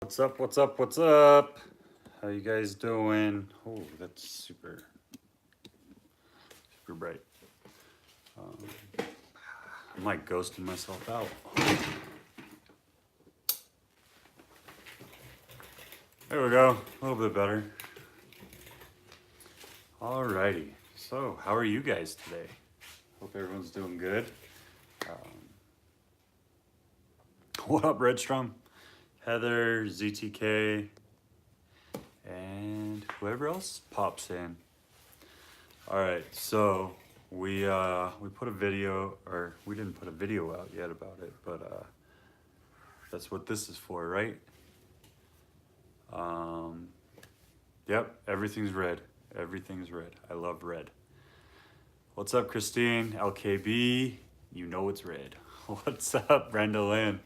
What's up? What's up? What's up? How you guys doing? Oh, that's super bright. I'm like ghosting myself out. There we go. A little bit better. Alrighty. So, how are you guys today? Hope everyone's doing good. What up, Redstrom? Heather, ZTK, and whoever else pops in. All right, so we put a video, or we didn't put a video out yet about it, but that's what this is for, right? Yep, everything's red. Everything's red. I love red. What's up, Christine? LKB, you know it's red. What's up, Brenda Lynn?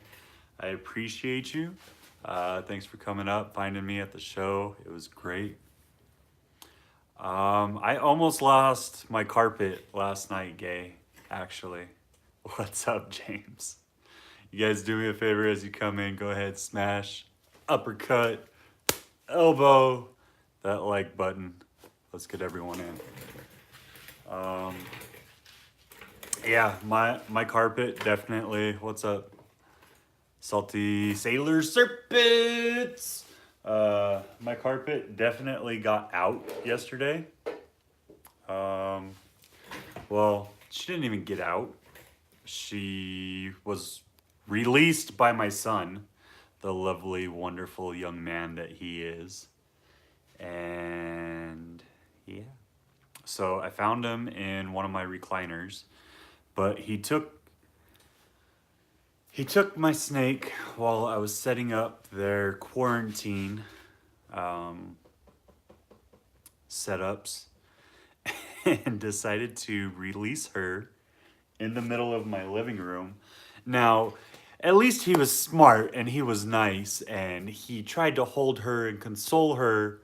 I appreciate you. Thanks for coming up, finding me at the show. It was great. I almost lost my carpet last night, Gay, actually. What's up, James? You guys do me a favor as you come in, go ahead, smash, uppercut, elbow, that like button. Let's get everyone in. Yeah, my carpet definitely, what's up? Salty Sailor Serpents! My carpet definitely got out yesterday. Well, she didn't even get out. She was released by my son, the lovely, wonderful young man that he is. And yeah. So I found him in one of my recliners, but he took my snake while I was setting up their quarantine setups and decided to release her in the middle of my living room. Now, at least he was smart and he was nice and he tried to hold her and console her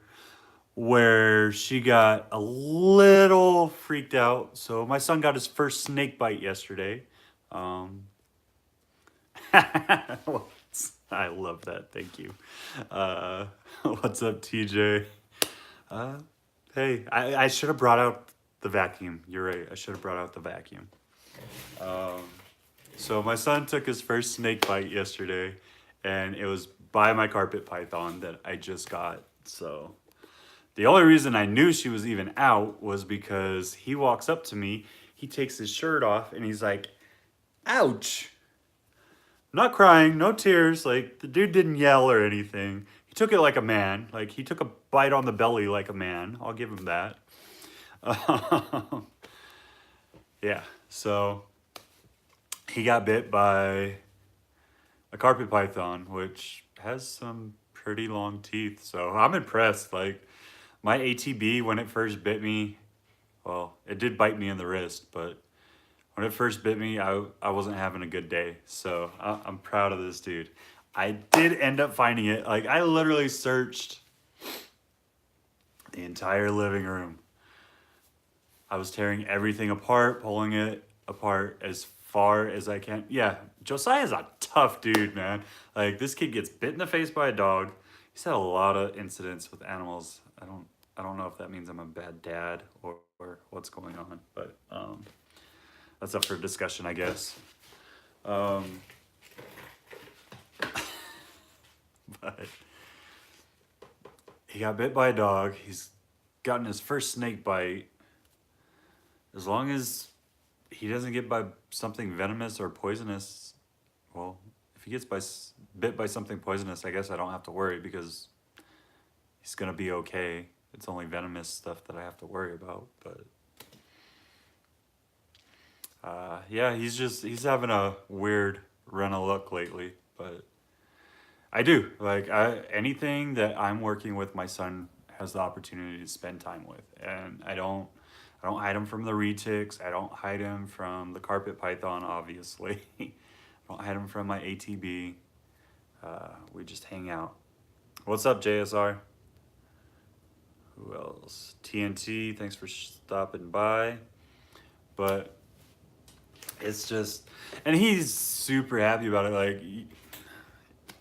where she got a little freaked out. So my son got his first snake bite yesterday. I love that. Thank you. What's up, TJ? Hey, I should have brought out the vacuum. You're right. I should have brought out the vacuum. So my son took his first snake bite yesterday, and it was by my carpet python that I just got. So the only reason I knew she was even out was because he walks up to me, he takes his shirt off, and he's like, ouch. Not crying, no tears. Like, the dude didn't yell or anything. He took it like a man. Like, he took a bite on the belly like a man. I'll give him that. Yeah, so he got bit by a carpet python, which has some pretty long teeth. So I'm impressed. Like, my ATB, when it first bit me, well, it did bite me in the wrist, but when it first bit me, I wasn't having a good day. So I'm proud of this dude. I did end up finding it. Like, I literally searched the entire living room. I was tearing everything apart, pulling it apart as far as I can. Yeah, Josiah's a tough dude, man. Like, this kid gets bit in the face by a dog. He's had a lot of incidents with animals. I don't know if that means I'm a bad dad or what's going on, but that's up for discussion, I guess. But he got bit by a dog. He's gotten his first snake bite. As long as he doesn't get by something venomous or poisonous, well, if he gets bit by something poisonous, I guess I don't have to worry because he's gonna be okay. It's only venomous stuff that I have to worry about, but yeah, he's having a weird run of luck lately, but I do like anything that I'm working with. My son has the opportunity to spend time with, and I don't hide him from the retics. I don't hide him from the carpet python, obviously. I don't hide him from my ATB. We just hang out. What's up, JSR? Who else? TNT, thanks for stopping by. But it's just, and he's super happy about it. Like,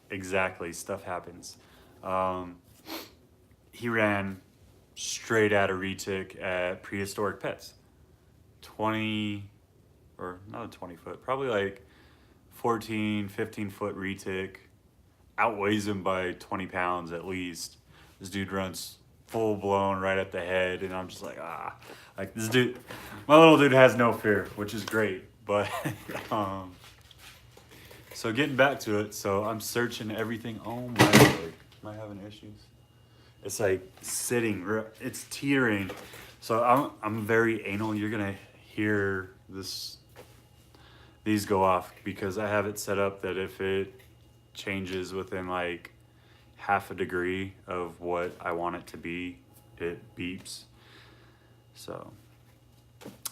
exactly, stuff happens. Um, he ran straight at a retic at Prehistoric Pets. 20, or not a 20 foot, probably like 14, 15 foot retic. Outweighs him by 20 pounds at least. This dude runs full blown right at the head, and I'm just like, like this dude, my little dude has no fear, which is great. But, so getting back to it, so I'm searching everything. Oh my lord, am I having issues? It's like sitting, it's teetering. So I'm very anal. You're gonna hear these go off because I have it set up that if it changes within like half a degree of what I want it to be, it beeps. So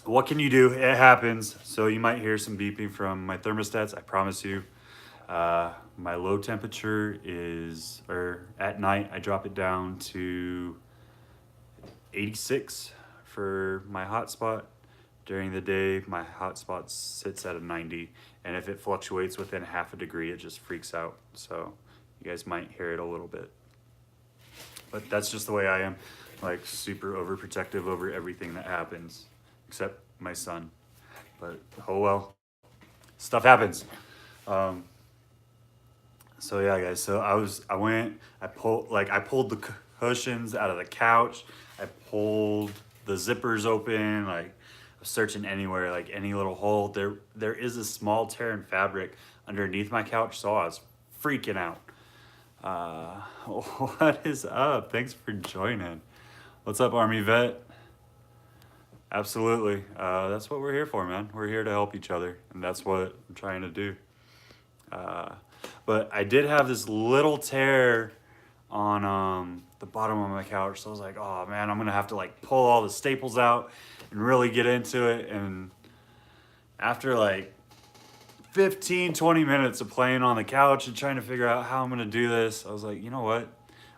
what can you do? It happens. So you might hear some beeping from my thermostats. I promise you. My low temperature is, or at night, I drop it down to 86 for my hotspot. During the day, my hotspot sits at a 90. And if it fluctuates within half a degree, it just freaks out. So you guys might hear it a little bit. But that's just the way I am. Like super overprotective over everything that happens, except my son. But oh well, stuff happens. So yeah, guys. So I pulled the cushions out of the couch. I pulled the zippers open. Like I was searching anywhere, like any little hole. There is a small tear in fabric underneath my couch, so I was freaking out. What is up? Thanks for joining. What's up, Army Vet? Absolutely. That's what we're here for, man. We're here to help each other, and that's what I'm trying to do. But I did have this little tear on the bottom of my couch, so I was like, oh man, I'm gonna have to like pull all the staples out and really get into it. And after like 15, 20 minutes of playing on the couch and trying to figure out how I'm gonna do this, I was like, you know what?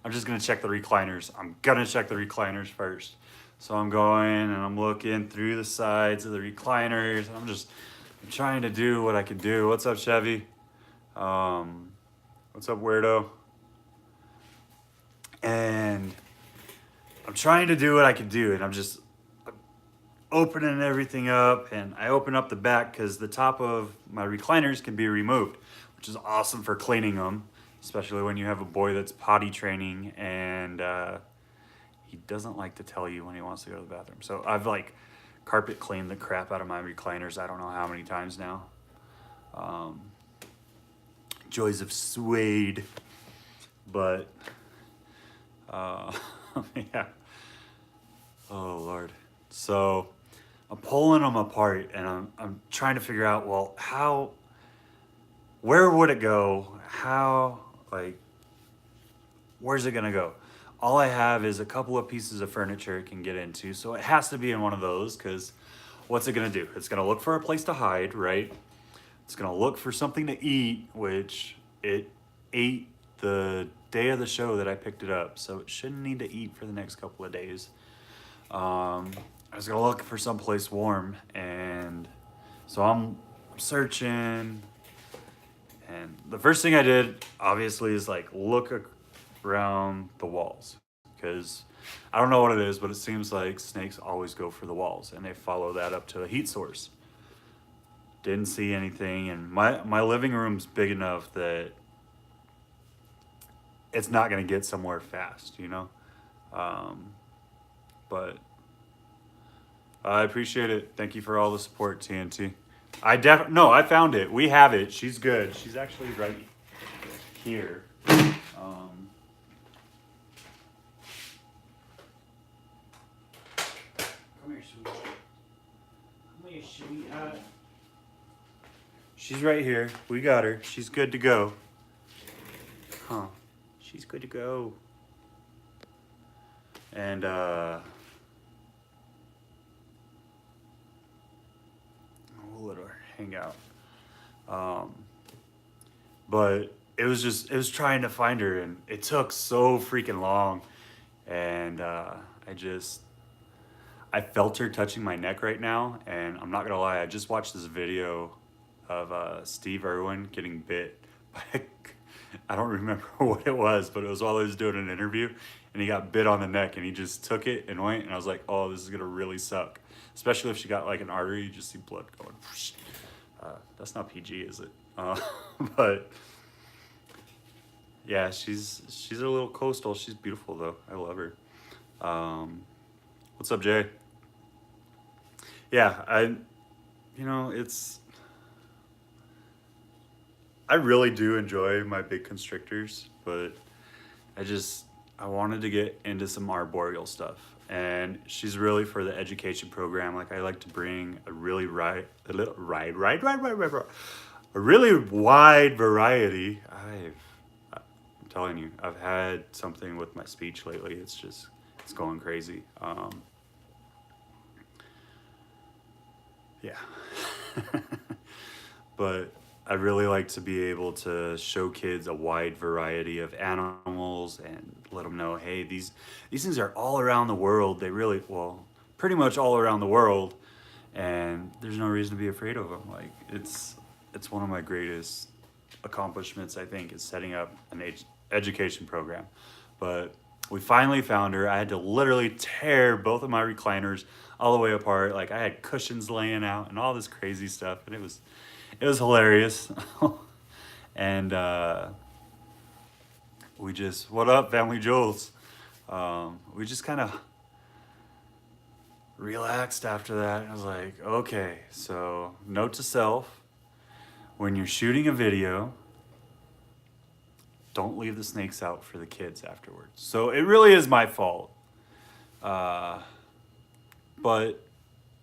I'm just gonna check the recliners. I'm gonna check the recliners first. So I'm going and I'm looking through the sides of the recliners. I'm trying to do what I can do. What's up, Chevy? What's up, weirdo? And I'm trying to do what I can do, and I'm just opening everything up, and I open up the back because the top of my recliners can be removed, which is awesome for cleaning them, especially when you have a boy that's potty training and he doesn't like to tell you when he wants to go to the bathroom. So I've like carpet cleaned the crap out of my recliners. I don't know how many times now. Joys of suede, but yeah. Oh Lord. So I'm pulling them apart, and I'm trying to figure out, well, where would it go? Where's it gonna go? All I have is a couple of pieces of furniture it can get into, so it has to be in one of those, because what's it gonna do? It's gonna look for a place to hide, right? It's gonna look for something to eat, which it ate the day of the show that I picked it up, so it shouldn't need to eat for the next couple of days. I was gonna look for someplace warm, and so I'm searching, and the first thing I did, obviously, is like look around the walls, because I don't know what it is, but it seems like snakes always go for the walls, and they follow that up to a heat source. Didn't see anything, and my living room's big enough that it's not gonna get somewhere fast, you know? But I appreciate it. Thank you for all the support, TNT. No, I found it. We have it. She's good. She's actually right here. Come here, sweetheart. Come here, sweetheart. She's right here. We got her. She's good to go. Huh. She's good to go. And we'll let her hang out. But it was trying to find her, and it took so freaking long. And I felt her touching my neck right now, and I'm not gonna lie, I just watched this video of Steve Irwin getting bit by I don't remember what it was, but it was while he was doing an interview, and he got bit on the neck, and he just took it and went, and I was like, oh, this is gonna really suck, especially if she got like an artery, you just see blood going. That's not PG, is it? But yeah, she's a little coastal. She's beautiful though. I love her. What's up, Jay? Yeah, it's I really do enjoy my big constrictors, but I wanted to get into some arboreal stuff, and she's really for the education program. Like I like to bring a really a really wide variety. I'm telling you, I've had something with my speech lately. It's going crazy. Yeah. But I really like to be able to show kids a wide variety of animals and let them know, hey, these things are all around the world. They really, well, pretty much all around the world, and there's no reason to be afraid of them. Like it's one of my greatest accomplishments, I think, is setting up an education program. But we finally found her. I had to literally tear both of my recliners all the way apart. Like I had cushions laying out and all this crazy stuff, and it was hilarious. And we just, what up, Family Jewels? We just kind of relaxed after that. I was like, okay, so note to self, when you're shooting a video, don't leave the snakes out for the kids afterwards. So it really is my fault. But,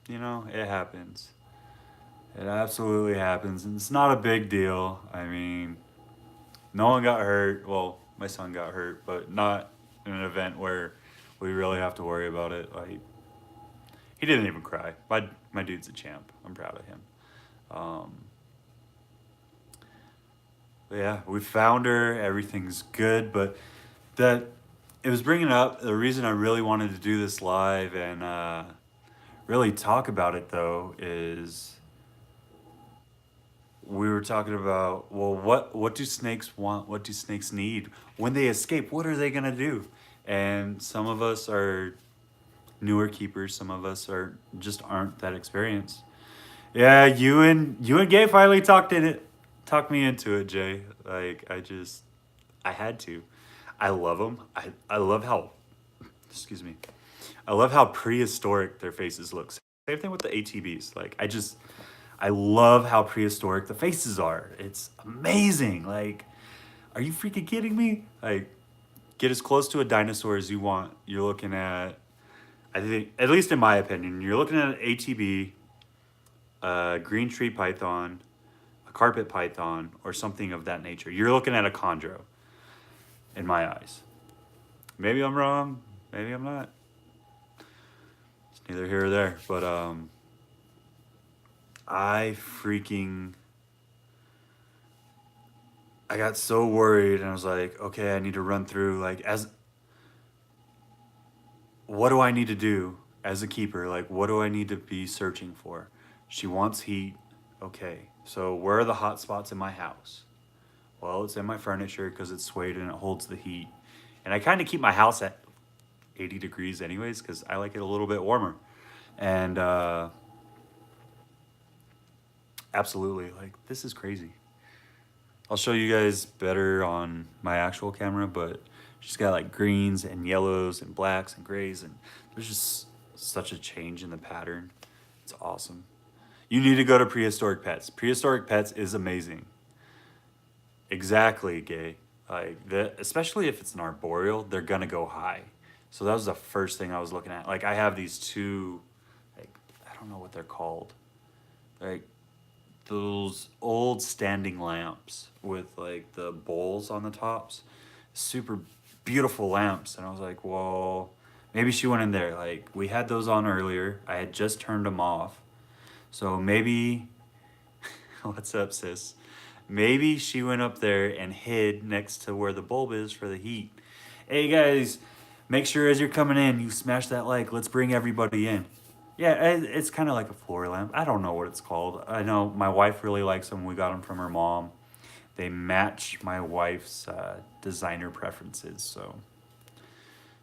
it happens. It absolutely happens, and it's not a big deal. I mean, no one got hurt. Well, my son got hurt, but not in an event where we really have to worry about it. Like, he didn't even cry. My dude's a champ. I'm proud of him. Um, but yeah, we found her. Everything's good, but that it was bringing up the reason I really wanted to do this live and really talk about it though is we were talking about, well, what do snakes want? What do snakes need? When they escape, what are they gonna do? And some of us are newer keepers, some of us aren't that experienced. Yeah, you and Gay finally talked me into it, Jay. Like I had to. I love them. I love how, excuse me. I love how prehistoric their faces look. Same thing with the ATVs. Like I love how prehistoric the faces are. It's amazing. Like, are you freaking kidding me? Like, get as close to a dinosaur as you want. You're looking at, I think, at least in my opinion, you're looking at an ATB, a green tree python, a carpet python, or something of that nature. You're looking at a chondro, in my eyes. Maybe I'm wrong. Maybe I'm not. It's neither here or there. But I got so worried, and I was like, okay, I need to run through, like, what do I need to do as a keeper? Like, what do I need to be searching for? She wants heat. Okay, so where are the hot spots in my house? Well, it's in my furniture because it's suede and it holds the heat. And I kind of keep my house at 80 degrees anyways because I like it a little bit warmer. And absolutely, like, this is crazy. I'll show you guys better on my actual camera, but she's got like greens and yellows and blacks and grays, and there's just such a change in the pattern. It's awesome. You need to go to Prehistoric Pets. Prehistoric Pets is amazing. Exactly, Gay. Like especially if it's an arboreal, they're gonna go high. So that was the first thing I was looking at. Like I have these two, like I don't know what they're called. Like those old standing lamps with like the bowls on the tops. Super beautiful lamps. And I was like, well, maybe she went in there. Like we had those on earlier. I had just turned them off. So maybe, what's up, sis? Maybe she went up there and hid next to where the bulb is for the heat. Hey guys, make sure as you're coming in, you smash that like. Let's bring everybody in. Yeah, it's kind of like a floor lamp. I don't know what it's called. I know my wife really likes them. We got them from her mom. they match my wife's designer preferences. So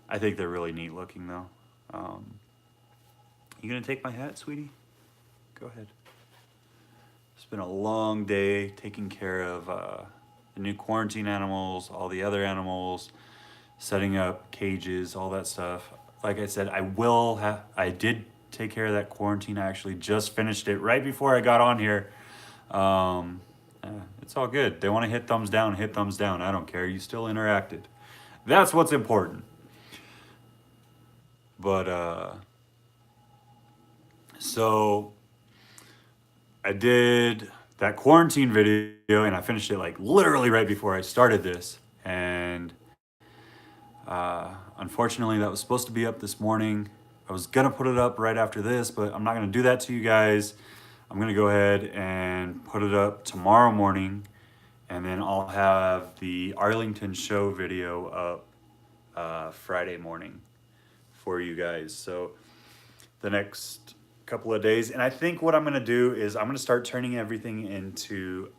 I think they're really neat looking though. You gonna take my hat, sweetie? Go ahead. It's been a long day taking care of the new quarantine animals, all the other animals, setting up cages, all that stuff. Like I said, I did take care of that quarantine. I actually just finished it right before I got on here. It's all good. They want to hit thumbs down, hit thumbs down. I don't care. You still interacted. That's what's important. But so I did that quarantine video and I finished it like literally right before I started this. And unfortunately, that was supposed to be up this morning. I was gonna put it up right after this, but I'm not gonna do that to you guys. I'm gonna go ahead and put it up tomorrow morning, and then I'll have the Arlington show video up Friday morning for you guys. So the next couple of days, and I think what I'm gonna do is I'm gonna start turning everything into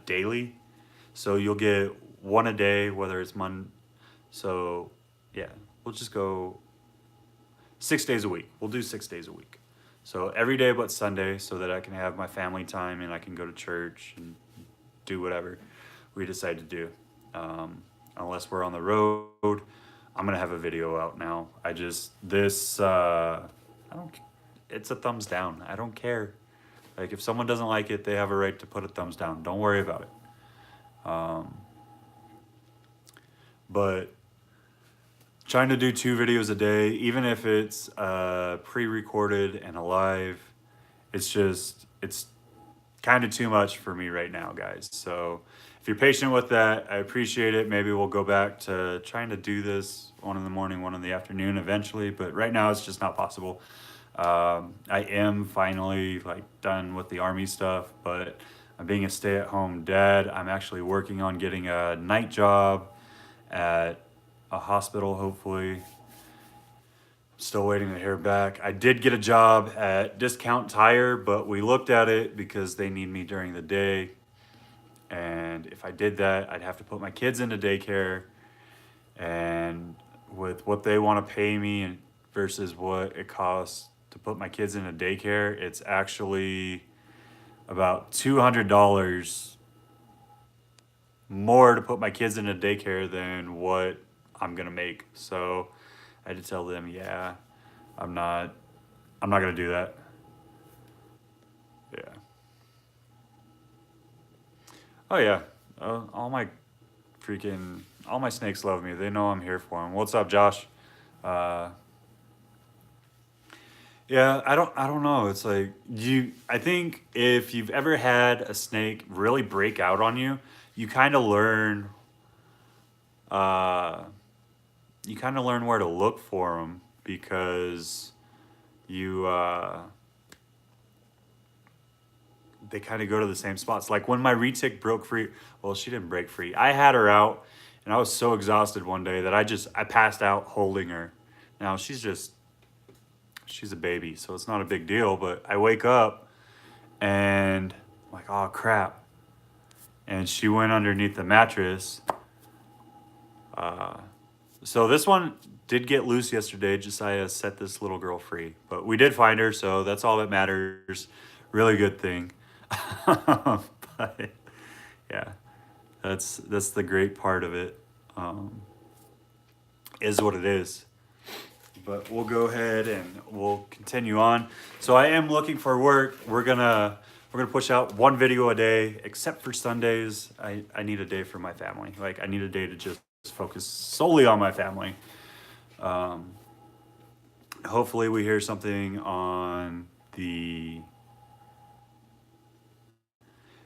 daily. So you'll get one a day, whether it's Monday. So yeah, we'll just go 6 days a week. We'll do 6 days a week. So every day but Sunday, so that I can have my family time and I can go to church and do whatever we decide to do. Unless we're on the road, I'm gonna have a video out now. I don't, it's a thumbs down. I don't care. Like if someone doesn't like it, they have a right to put a thumbs down. Don't worry about it. But trying to do 2 videos a day, even if it's pre-recorded and alive, it's kind of too much for me right now, guys. So if you're patient with that, I appreciate it. Maybe we'll go back to trying to do this 1 in the morning, 1 in the afternoon eventually, but right now it's just not possible. I am finally like done with the Army stuff, but I'm being a stay-at-home dad. I'm actually working on getting a night job at a hospital, hopefully. Still waiting to hear back. I did get a job at Discount Tire, but we looked at it because they need me during the day. And if I did that, I'd have to put my kids into daycare. And with what they want to pay me versus what it costs to put my kids into daycare, it's actually about $200 more to put my kids into daycare than what I'm gonna make. So I had to tell them, yeah, I'm not gonna do that. Yeah. Oh yeah. All my snakes love me. They know I'm here for them. What's up, Josh? Yeah, I don't know. It's like I think if you've ever had a snake really break out on you, you kind of learn where to look for them because they kind of go to the same spots. Like when my retic broke free, well, she didn't break free. I had her out and I was so exhausted one day that I passed out holding her. Now she's a baby, so it's not a big deal, but I wake up and I'm like, oh crap. And she went underneath the mattress. So this one did get loose yesterday. Josiah set this little girl free, but we did find her, so that's all that matters. Really good thing. But yeah, that's the great part of it. Is what it is. But we'll go ahead and we'll continue on. So I am looking for work. We're gonna push out 1 video a day, except for Sundays. I need a day for my family. Like I need a day to just focus solely on my family. Hopefully we hear something on the.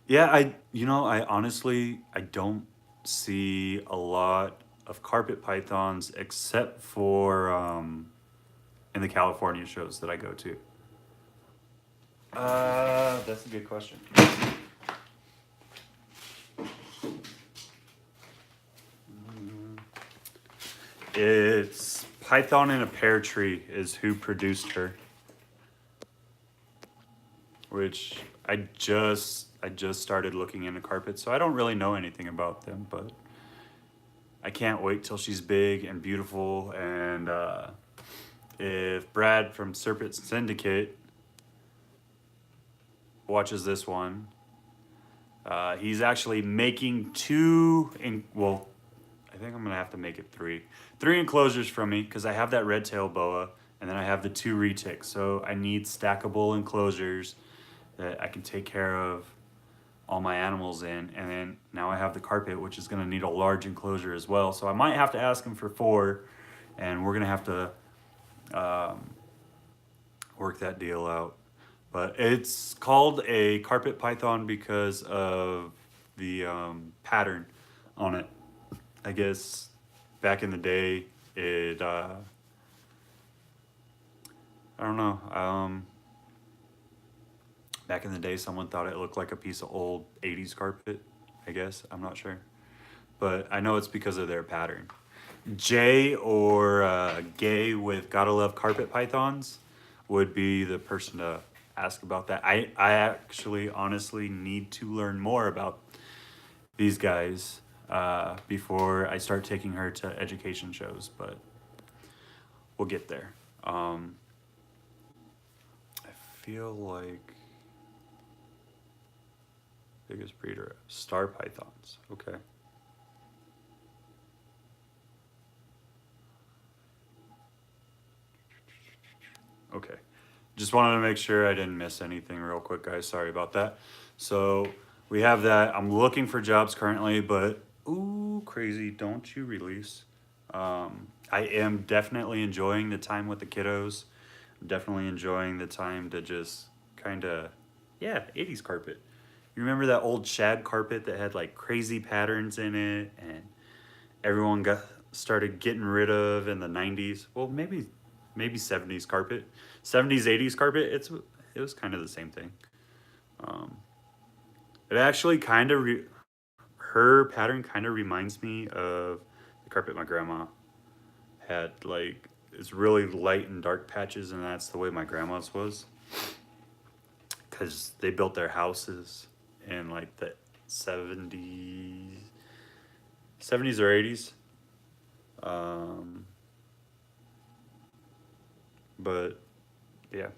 Yeah, I honestly don't see a lot of carpet pythons except for in the California shows that I go to. That's a good question. It's Python in a Pear Tree is who produced her. Which I just I just started looking into carpets, so I don't really know anything about them, but I can't wait till she's big and beautiful. And if Brad from Serpent Syndicate watches this one, he's actually making well, I think I'm gonna have to make it three enclosures from me, because I have that red tail boa and then I have the 2 retics. So I need stackable enclosures that I can take care of all my animals in. And then now I have the carpet, which is gonna need a large enclosure as well. So I might have to ask him for 4, and we're gonna have to work that deal out. But it's called a carpet python because of the pattern on it. I guess back in the day, I don't know. Back in the day, someone thought it looked like a piece of old 80s carpet, I guess. I'm not sure. But I know it's because of their pattern. Jay or Gay with Gotta Love Carpet Pythons would be the person to ask about that. I actually honestly need to learn more about these guys before I start taking her to education shows, but we'll get there. I feel like biggest breeder, star pythons. Okay. Okay. Just wanted to make sure I didn't miss anything real quick, guys. Sorry about that. So we have that. I'm looking for jobs currently, but ooh, crazy, don't you release. I am definitely enjoying the time with the kiddos. I'm definitely enjoying the time to just kind of, yeah, 80s carpet. You remember that old shad carpet that had like crazy patterns in it and everyone started getting rid of in the 90s? Well, maybe 70s carpet. 70s, 80s carpet, it was kind of the same thing. It actually kind of, her pattern kind of reminds me of the carpet my grandma had. Like, it's really light and dark patches, and that's the way my grandma's was. Because they built their houses in like the 70s or 80s. But yeah,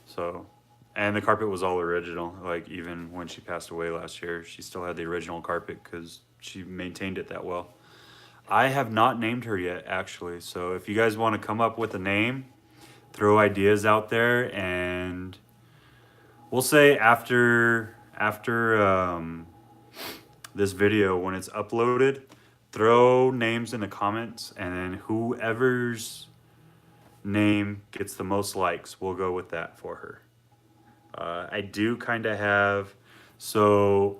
so, and the carpet was all original. Like, even when she passed away last year, she still had the original carpet because she maintained it that well. I have not named her yet, actually. So if you guys want to come up with a name, throw ideas out there, and we'll say after this video, when it's uploaded, throw names in the comments, and then whoever's name gets the most likes, we'll go with that for her. I do kind of have, so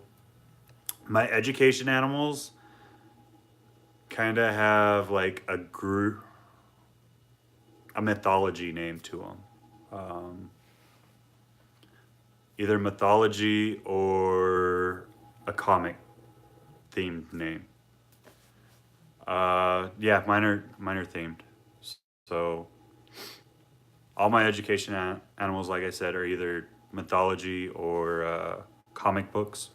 my education animals kind of have like a mythology name to them. Either mythology or a comic themed name. Yeah, mine are themed. So all my education animals, like I said, are either mythology or comic books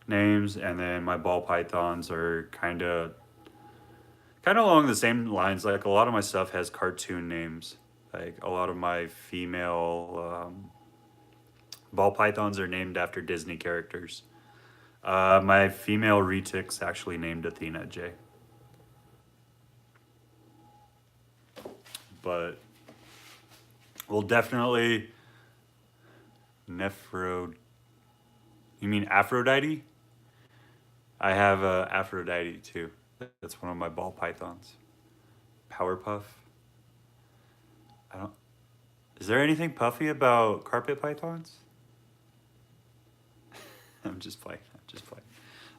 names, and then my ball pythons are kind of along the same lines. Like, a lot of my stuff has cartoon names. Like, a lot of my female ball pythons are named after Disney characters. My female retic's actually named Athena J. But we'll definitely You mean Aphrodite? I have Aphrodite too. That's one of my ball pythons. Powerpuff. Is there anything puffy about carpet pythons? I'm just playing.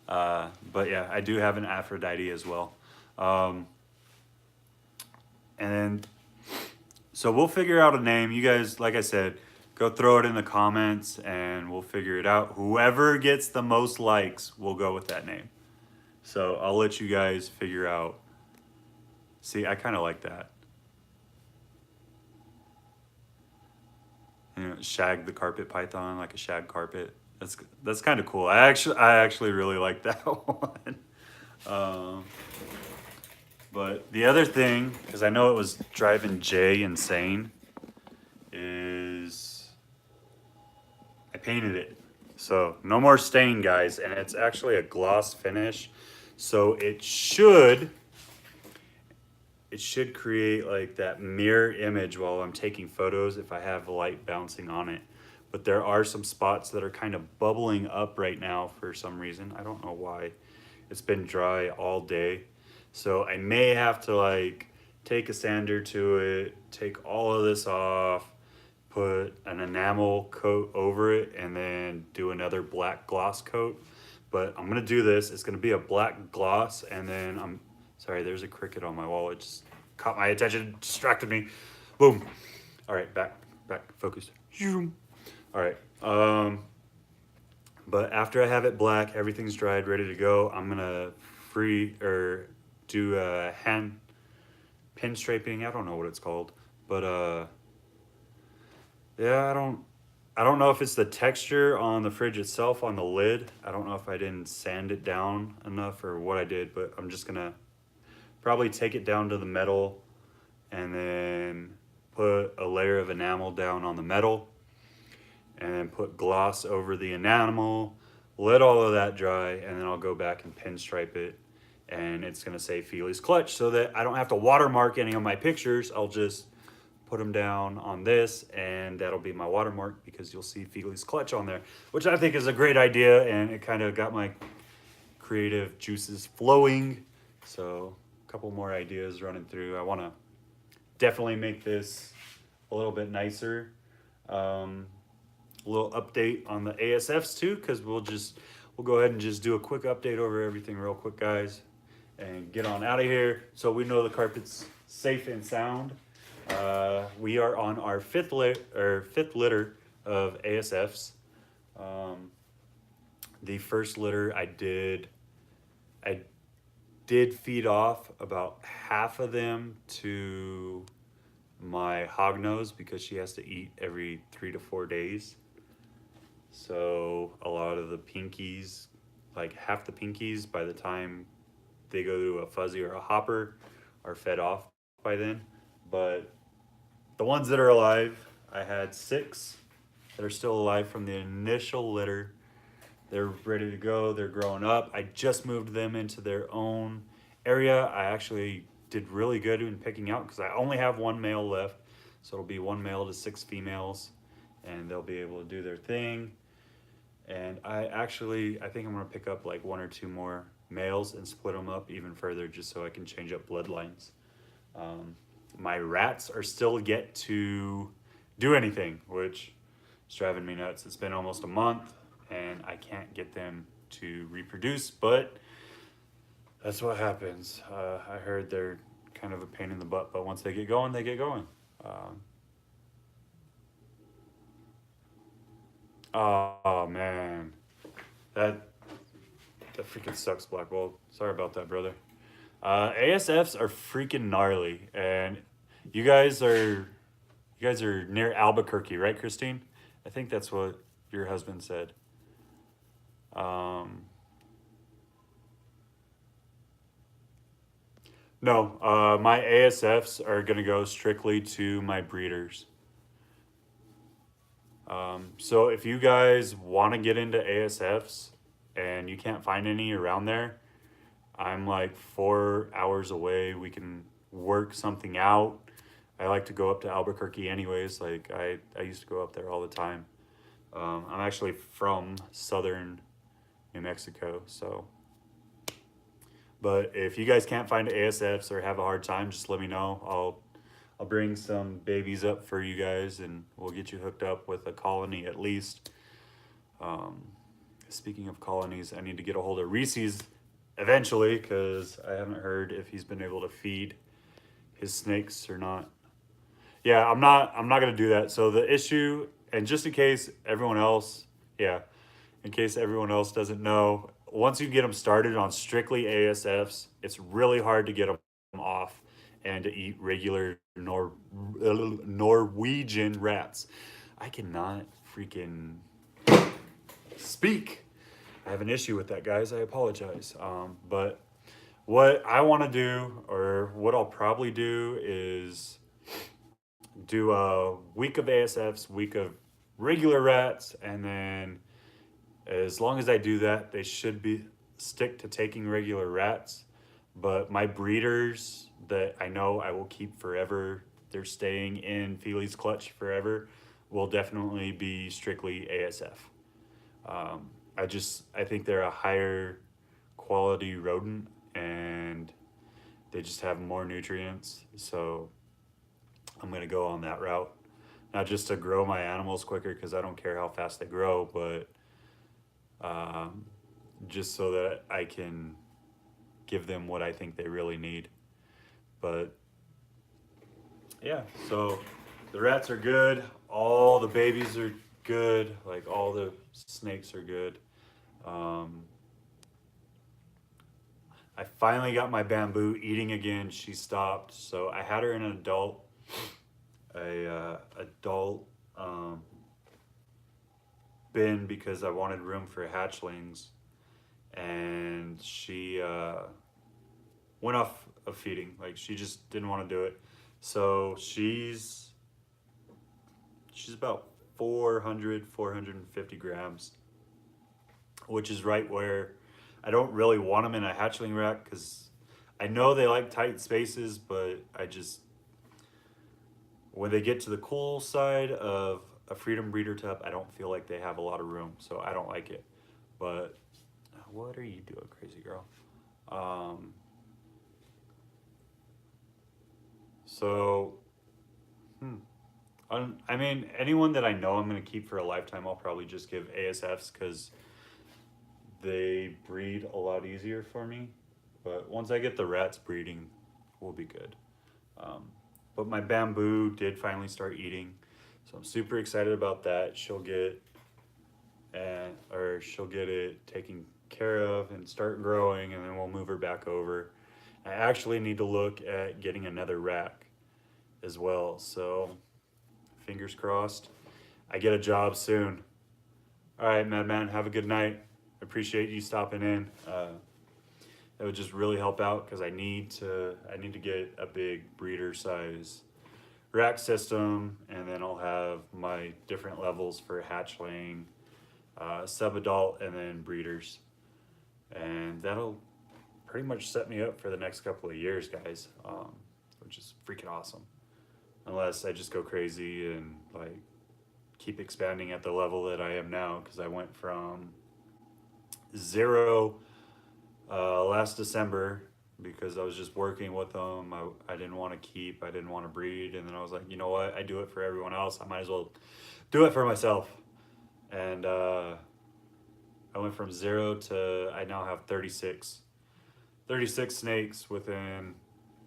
But yeah, I do have an Aphrodite as well. And then, so we'll figure out a name. You guys, like I said, go throw it in the comments and we'll figure it out. Whoever gets the most likes, we'll go with that name. So I'll let you guys figure out. See, I kind of like that. You know, shag the carpet python, like a shag carpet. That's kind of cool. I actually really like that one. Um, but the other thing, because I know it was driving Jay insane, is I painted it. So no more stain, guys, and it's actually a gloss finish. So it should create like that mirror image while I'm taking photos if I have light bouncing on it. But there are some spots that are kind of bubbling up right now for some reason. I don't know why. It's been dry all day. So I may have to like take a sander to it, take all of this off, put an enamel coat over it, and then do another black gloss coat. But I'm gonna do this. It's gonna be a black gloss, and then sorry, there's a cricket on my wall. It just caught my attention, distracted me. Boom. All right, back, focus. All right. But after I have it black, everything's dried, ready to go. I'm gonna do a hand pinstriping. I don't know what it's called, but yeah, I don't know if it's the texture on the fridge itself on the lid. I don't know if I didn't sand it down enough or what I did, but I'm just gonna probably take it down to the metal and then put a layer of enamel down on the metal and then put gloss over the enamel, let all of that dry, and then I'll go back and pinstripe it. And it's gonna say Fealys Clutch so that I don't have to watermark any of my pictures. I'll just put them down on this and that'll be my watermark because you'll see Fealys Clutch on there, which I think is a great idea, and it kind of got my creative juices flowing. So a couple more ideas running through. I want to definitely make this a little bit nicer. A little update on the ASFs too, because we'll go ahead and just do a quick update over everything real quick, guys, and get on out of here so we know the carpet's safe and sound. We are on our fifth litter of ASFs. The first litter I did feed off about half of them to my hognose because she has to eat every 3 to 4 days. So a lot of the pinkies, like half the pinkies, by the time they go to a fuzzy or a hopper, are fed off by then. But the ones that are alive, I had 6 that are still alive from the initial litter. They're ready to go. They're growing up. I just moved them into their own area. I actually did really good in picking out because I only have 1 male left. So it'll be 1 male to 6 females, and they'll be able to do their thing. And I think I'm gonna pick up like 1 or 2 more males and split them up even further just so I can change up bloodlines. My rats are still yet to do anything, which is driving me nuts. It's been almost a month and I can't get them to reproduce, but that's what happens. I heard they're kind of a pain in the butt, but once they get going, they get going. Oh man, that freaking sucks, Blackwell. Sorry about that, brother. ASFs are freaking gnarly, and you guys are near Albuquerque, right, Christine? I think that's what your husband said. No, my ASFs are gonna go strictly to my breeders. So if you guys want to get into ASFs and you can't find any around there, I'm like 4 hours away. We can work something out. I like to go up to Albuquerque anyways. Like I used to go up there all the time. I'm actually from southern New Mexico, so. But if you guys can't find ASFs or have a hard time, just let me know. I'll bring some babies up for you guys and we'll get you hooked up with a colony at least. Speaking of colonies, I need to get a hold of Reese's eventually because I haven't heard if he's been able to feed his snakes or not. Yeah, I'm not gonna do that. So the issue, and just in case everyone else, doesn't know, once you get them started on strictly ASFs, it's really hard to get them off and to eat regular Norwegian rats. I cannot freaking speak. I have an issue with that, guys. I apologize. But what I want to do, or what I'll probably do, is do a week of ASFs, week of regular rats, and then as long as I do that, they should be stick to taking regular rats. But my breeders that I know I will keep forever, they're staying in Fealys Clutch forever, will definitely be strictly ASF. I think they're a higher quality rodent and they just have more nutrients. So I'm gonna go on that route. Not just to grow my animals quicker, because I don't care how fast they grow, but just so that I can give them what I think they really need. But yeah, so the rats are good. All the babies are good. Like all the snakes are good. I finally got my bamboo eating again. She stopped. So I had her in an adult bin because I wanted room for hatchlings, and she went off of feeding. Like she just didn't want to do it. So she's about 450 grams, which is right where I don't really want them in a hatchling rack, because I know they like tight spaces, but when they get to the cool side of a freedom breeder tub, I don't feel like they have a lot of room, so I don't like it. But what are you doing, crazy girl? I mean, anyone that I know I'm going to keep for a lifetime, I'll probably just give ASFs, because they breed a lot easier for me. But once I get the rats breeding, we'll be good. But my bamboo did finally start eating, so I'm super excited about that. She'll get it taken care of and start growing, and then we'll move her back over. I actually need to look at getting another rack as well, so fingers crossed I get a job soon. All right, Madman, have a good night. I appreciate you stopping in. That would just really help out, because I need to get a big breeder size rack system, and then I'll have my different levels for hatchling, sub-adult, and then breeders. And that'll pretty much set me up for the next couple of years, guys, which is freaking awesome. Unless I just go crazy and like keep expanding at the level that I am now, because I went from 0 last December, because I was just working with them. I didn't want to keep, I didn't want to breed, and then I was like, you know what, I do it for everyone else, I might as well do it for myself. And I went from 0 to I now have 36 snakes within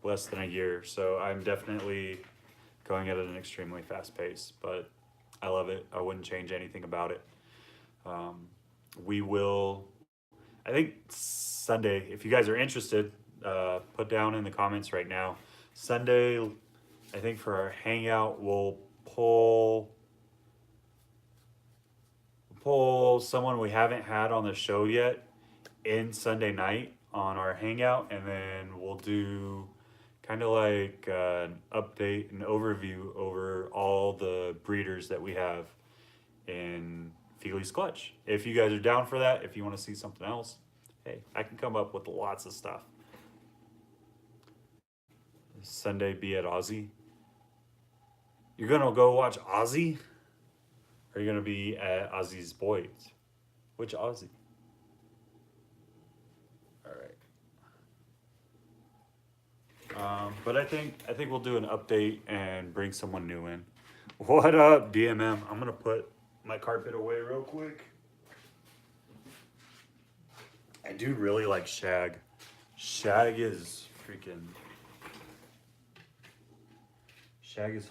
less than a year. So I'm definitely going at an extremely fast pace, but I love it. I wouldn't change anything about it. We will, I think Sunday, if you guys are interested, put down in the comments right now. Sunday, I think for our hangout, we'll pull someone we haven't had on the show yet in Sunday night on our hangout, and then we'll do kind of like an update, an overview over all the breeders that we have in Fealys Clutch. If you guys are down for that, if you want to see something else, hey, I can come up with lots of stuff. Sunday be at Aussie. You're gonna go watch Aussie? Or are you gonna be at Aussie's Boys? Which Aussie? Alright. But I think we'll do an update and bring someone new in. What up, DMM? I'm gonna put my carpet away real quick. I do really like shag. Shag is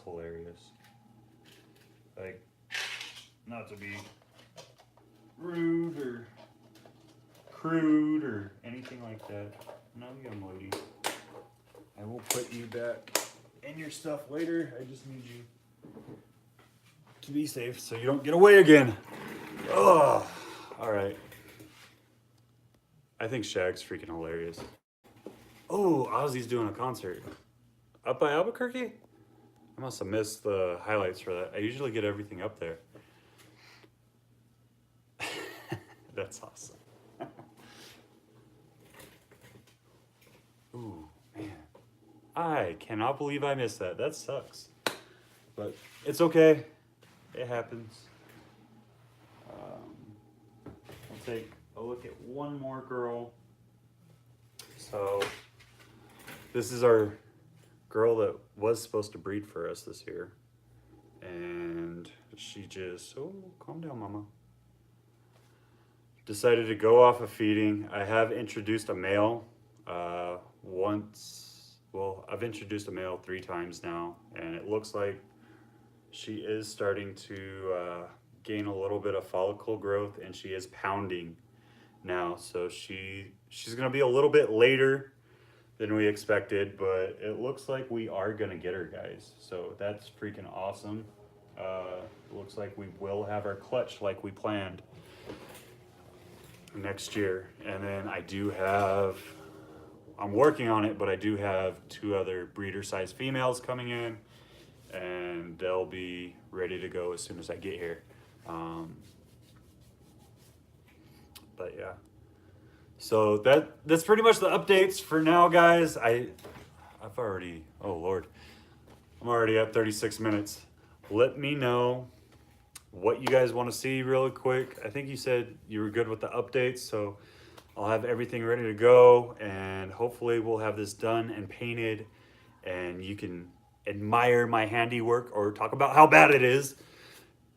hilarious. Like, not to be rude or crude or anything like that. No, young lady. I will put you back in your stuff later. I just need you to be safe so you don't get away again. Oh, All right. I think Shag's freaking hilarious. Oh, Ozzy's doing a concert up by Albuquerque. I must have missed the highlights for that. I usually get everything up there. That's awesome. Ooh, man. I cannot believe I missed that. That sucks. But it's okay. It happens. I'll take a look at one more girl. So this is our girl that was supposed to breed for us this year. And she just, oh, calm down, mama. Decided to go off of feeding. I have introduced a male once. Well, I've introduced a male 3 times now, and it looks like she is starting to gain a little bit of follicle growth, and she is pounding now. So she's gonna be a little bit later than we expected, but it looks like we are gonna get her, guys. So that's freaking awesome. Looks like we will have our clutch like we planned next year. And then I'm working on it, but I do have 2 other breeder size females coming in, and they'll be ready to go as soon as I get here. But yeah, so that's pretty much the updates for now, guys. I've already, oh Lord, I'm already at 36 minutes. Let me know what you guys want to see really quick. I think you said you were good with the updates, so I'll have everything ready to go, and hopefully we'll have this done and painted, and you can admire my handiwork or talk about how bad it is.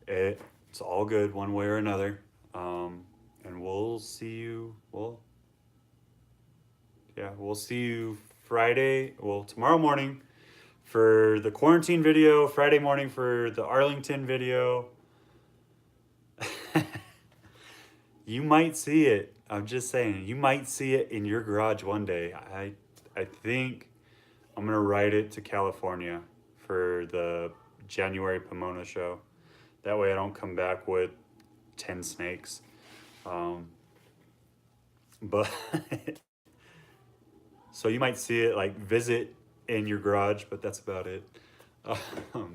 It's all good one way or another. And we'll see you, we'll see you tomorrow morning for the quarantine video, Friday morning for the Arlington video. You might see it. I'm just saying, you might see it in your garage one day. I think I'm gonna ride it to California for the January Pomona show. That way I don't come back with 10 snakes. But so you might see it, like, visit in your garage, but that's about it.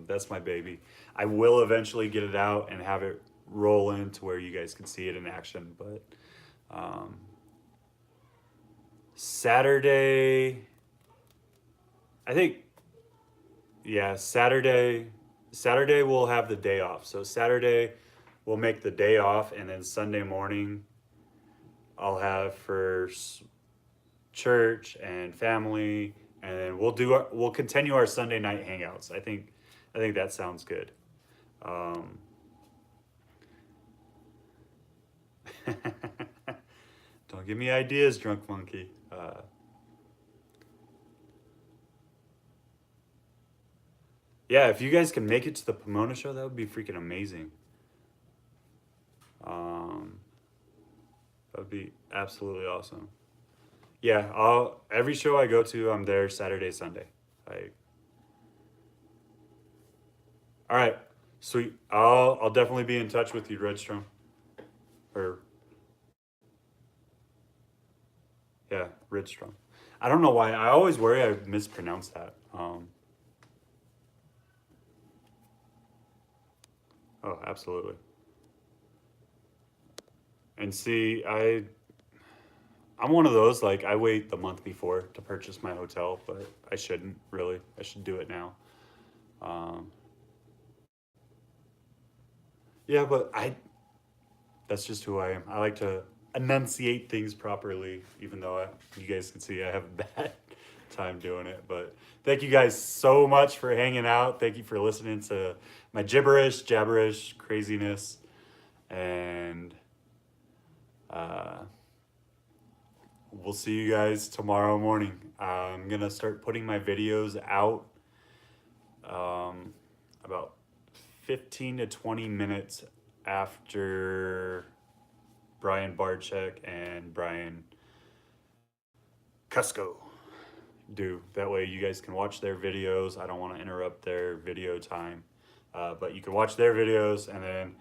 That's my baby. I will eventually get it out and have it roll in to where you guys can see it in action, but Saturday, I think, yeah, Saturday we'll have the day off. So Saturday we'll make the day off, and then Sunday morning I'll have for church and family, and then we'll continue our Sunday night hangouts. I think that sounds good. Don't give me ideas, drunk monkey. Yeah, if you guys can make it to the Pomona show, that would be freaking amazing. That would be absolutely awesome. Yeah, every show I go to, I'm there Saturday, Sunday. All right, sweet. I'll definitely be in touch with you, Redstrom. Yeah, Redstrom. I don't know why. I always worry I mispronounce that. Oh, absolutely. And see, I'm one of those, like, I wait the month before to purchase my hotel, but I shouldn't really. I should do it now. Yeah, but that's just who I am. I like to enunciate things properly, even though you guys can see I have a bad time doing it. But thank you guys so much for hanging out. Thank you for listening to my jabberish, craziness. And we'll see you guys tomorrow morning. I'm going to start putting my videos out about 15 to 20 minutes after Brian Barczyk and Brian Cusco do. That way you guys can watch their videos. I don't want to interrupt their video time, but you can watch their videos, and then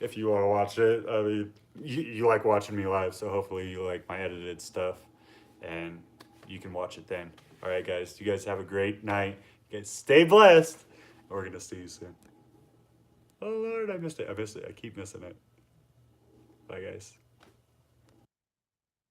if you want to watch it. I mean, you like watching me live, so hopefully you like my edited stuff, and you can watch it then. All right, guys. You guys have a great night. You guys stay blessed. We're gonna see you soon. Oh Lord, I missed it. I missed it. I keep missing it. Bye, guys.